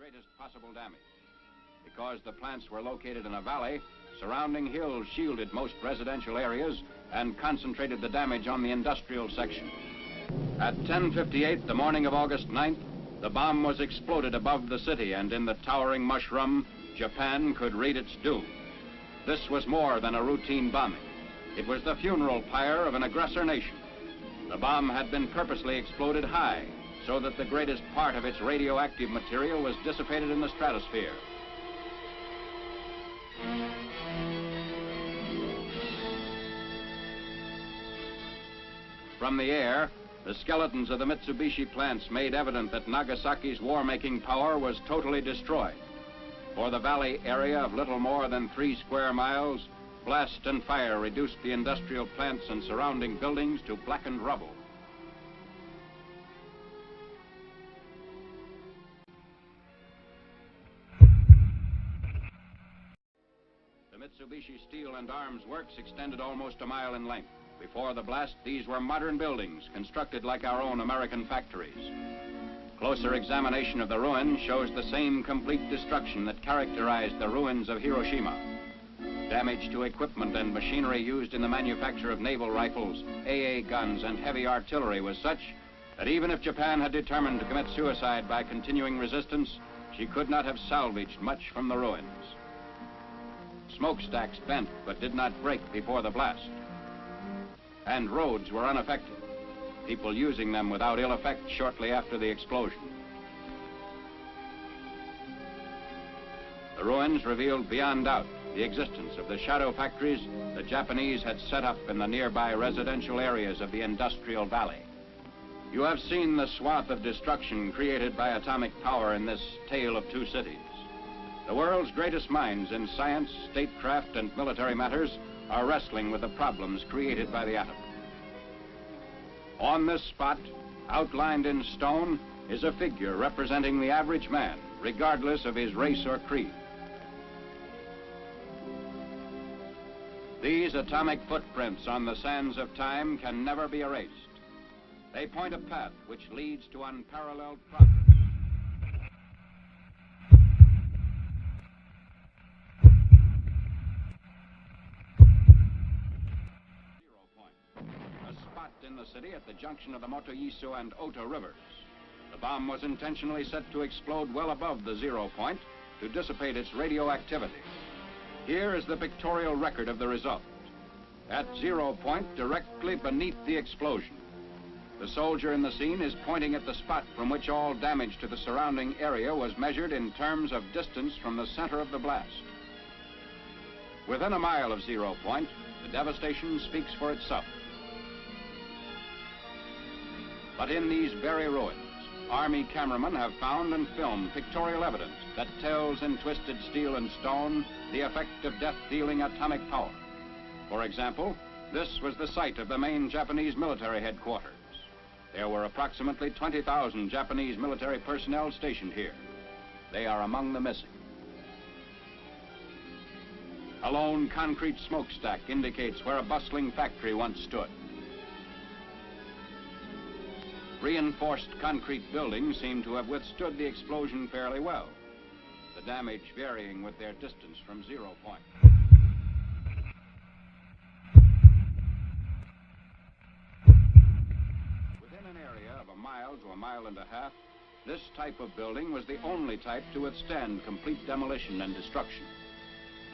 greatest possible damage. Because the plants were located in a valley, surrounding hills shielded most residential areas and concentrated the damage on the industrial section. At 10:58 the morning of August 9th, the bomb was exploded above the city, and in the towering mushroom, Japan could read its doom. This was more than a routine bombing. It was the funeral pyre of an aggressor nation. The bomb had been purposely exploded high, so that the greatest part of its radioactive material was dissipated in the stratosphere. From the air, the skeletons of the Mitsubishi plants made evident that Nagasaki's war-making power was totally destroyed. For the valley area of little more than 3 square miles, blast and fire reduced the industrial plants and surrounding buildings to blackened rubble. The Mitsubishi Steel and Arms Works extended almost a mile in length. Before the blast, these were modern buildings constructed like our own American factories. Closer examination of the ruin shows the same complete destruction that characterized the ruins of Hiroshima. Damage to equipment and machinery used in the manufacture of naval rifles, AA guns, and heavy artillery was such that even if Japan had determined to commit suicide by continuing resistance, she could not have salvaged much from the ruins. Smokestacks bent but did not break before the blast. And roads were unaffected, people using them without ill effect shortly after the explosion. The ruins revealed beyond doubt the existence of the shadow factories the Japanese had set up in the nearby residential areas of the industrial valley. You have seen the swath of destruction created by atomic power in this tale of two cities. The world's greatest minds in science, statecraft, and military matters are wrestling with the problems created by the atom. On this spot, outlined in stone, is a figure representing the average man, regardless of his race or creed. These atomic footprints on the sands of time can never be erased. They point a path which leads to unparalleled progress. In the city at the junction of the Motoyiso and Ota rivers. The bomb was intentionally set to explode well above the 0 point to dissipate its radioactivity. Here is the pictorial record of the result. At 0 point, directly beneath the explosion, the soldier in the scene is pointing at the spot from which all damage to the surrounding area was measured in terms of distance from the center of the blast. Within a mile of 0 point, the devastation speaks for itself. But in these very ruins, Army cameramen have found and filmed pictorial evidence that tells in twisted steel and stone the effect of death-dealing atomic power. For example, this was the site of the main Japanese military headquarters. There were approximately 20,000 Japanese military personnel stationed here. They are among the missing. A lone concrete smokestack indicates where a bustling factory once stood. Reinforced concrete buildings seem to have withstood the explosion fairly well, the damage varying with their distance from 0 point. Within an area of a mile to a mile and a half, this type of building was the only type to withstand complete demolition and destruction.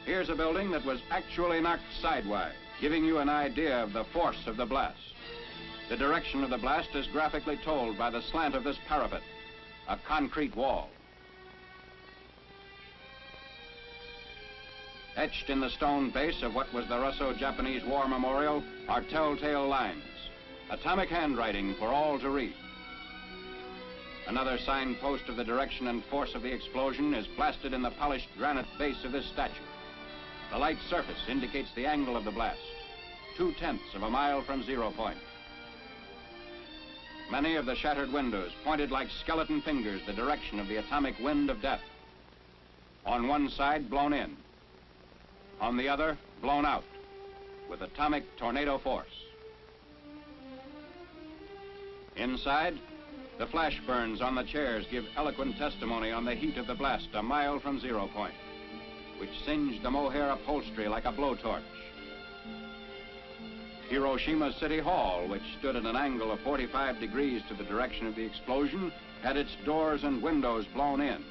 Here's a building that was actually knocked sidewise, giving you an idea of the force of the blast. The direction of the blast is graphically told by the slant of this parapet, a concrete wall. Etched in the stone base of what was the Russo-Japanese War Memorial are telltale lines, atomic handwriting for all to read. Another signpost of the direction and force of the explosion is blasted in the polished granite base of this statue. The light surface indicates the angle of the blast, 2/10 of a mile from 0 point. Many of the shattered windows pointed like skeleton fingers the direction of the atomic wind of death. On one side, blown in. On the other, blown out, with atomic tornado force. Inside, The flash burns on the chairs give eloquent testimony on the heat of the blast a mile from 0 point, which singed the mohair upholstery like a blowtorch. Hiroshima's City Hall, which stood at an angle of 45 degrees to the direction of the explosion, had its doors and windows blown in,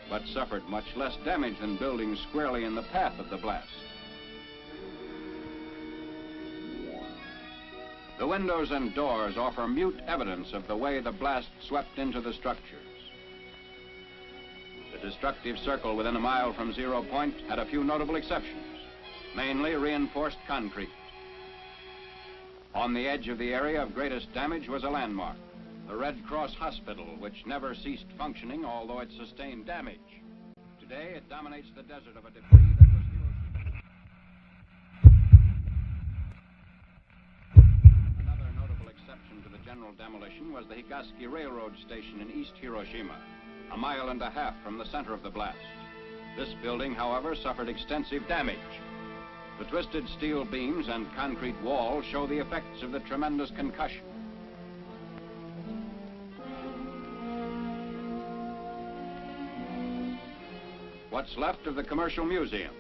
but suffered much less damage than buildings squarely in the path of the blast. The windows and doors offer mute evidence of the way the blast swept into the structures. The destructive circle within a mile from 0 point had a few notable exceptions, mainly reinforced concrete. On the edge of the area of greatest damage was a landmark, the Red Cross Hospital, which never ceased functioning, although it sustained damage. Today, it dominates the desert of a debris that was Hiroshima. Another notable exception to the general demolition was the Nagasaki Railroad Station in East Hiroshima, a mile and a half from the center of the blast. This building, however, suffered extensive damage. The twisted steel beams and concrete walls show the effects of the tremendous concussion. What's left of the Commercial Museum,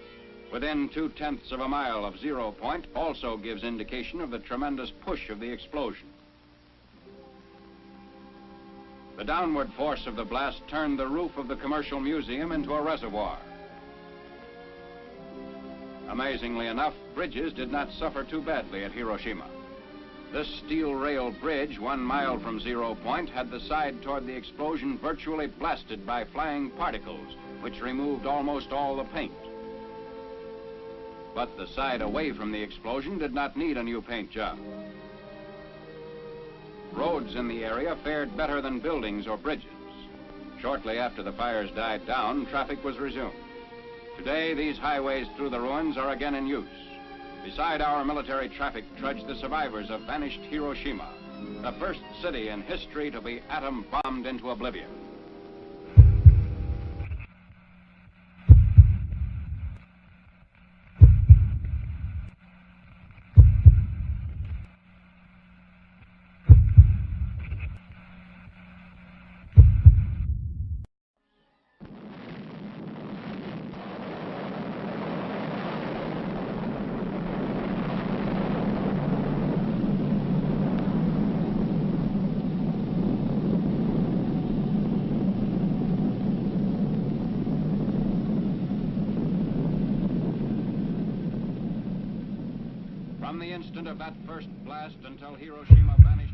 within 2/10 of a mile of 0 point, also gives indication of the tremendous push of the explosion. The downward force of the blast turned the roof of the Commercial Museum into a reservoir. Amazingly enough, bridges did not suffer too badly at Hiroshima. This steel rail bridge, 1 mile from 0 point, had the side toward the explosion virtually blasted by flying particles, which removed almost all the paint. But the side away from the explosion did not need a new paint job. Roads in the area fared better than buildings or bridges. Shortly after the fires died down, traffic was resumed. Today, these highways through the ruins are again in use. Beside our military traffic trudge the survivors of vanished Hiroshima, the first city in history to be atom-bombed into oblivion. From the instant of that first blast until Hiroshima vanished